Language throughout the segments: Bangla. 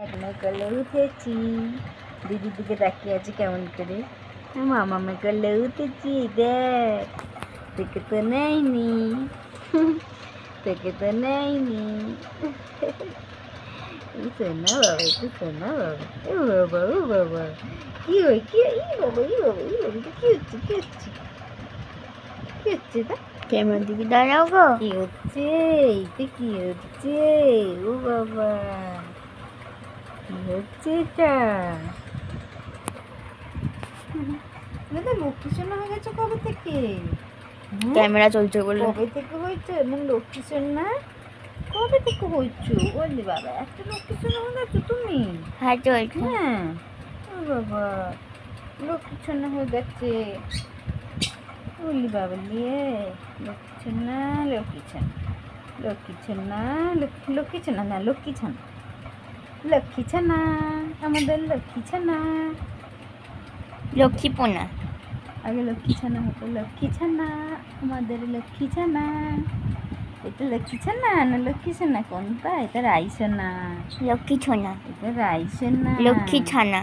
এখনো কোলে উঠেছি, দিদির দিকে তাকিয়ে আছি কেমন করে। মামামে কোলে উঠেছি, দেখ তোকে তো নেয়নি, তোকে তো নেয়নি। শোনা বাবা, একটু শোনা বাবা। ও বাবা, ও বাবা, কি হয়, কি ই বাবা, ই বাবা, ই বাবা, কি হচ্ছে, কি হচ্ছে, কি হচ্ছে? তা ক্যামেরার দিকে দাঁড়াও গো। কি হচ্ছে, এইটা কি হচ্ছে? ও বাবা, কি হচ্ছে এটা? তুমি তো লক্ষ্মী সোনা হয়ে গেছো কবে থেকে? ক্যামেরা চলছে বলে। কবে থেকে হয়েছে এমন লক্ষ্মী সোনা? কবে থেকে হয়েছো? বললি বাবা, একটা লক্ষ্মী সোনা হয়ে গেছো তুমি? হ্যাঁ চলছে। হ্যাঁ, ও বাবা, লক্ষ্মী সোনা হয়ে গেছে। বললি বাবা নিয়ে, লক্ষ্মী সোনা, লক্ষ্মী সোনা, লক্ষ্মী সোনা, লক্ষ্মী সোনা না, লক্ষ্মী ছানা, লক্ষ্মী ছানা, আমাদের লক্ষ্মী ছানা। লক্ষ্মী পোনা। আগে লক্ষ্মী ছানা হতো, লক্ষ্মী ছানা, আমাদের লক্ষ্মী ছানা। এটা লক্ষ্মী ছানা না লক্ষ্মী ছানা কোনটা? এটা রাই সোনা। লক্ষ্মী ছোনা। এটা রাই সোনা। লক্ষ্মী ছানা।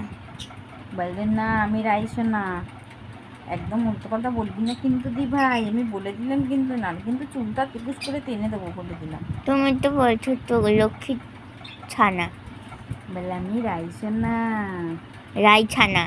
বলবেন না আমি রাই সোনা। একদম উল্টো কথা বলবি না কিন্তু দি ভাই, আমি বলে দিলাম কিন্তু, না কিন্তু চুলটা টুকুস করে টেনে দেবো বলে দিলাম। তুমি তো বলছো তো লক্ষ্মী ছানা। বলে আমি রাই সোনা। রাই ছানা।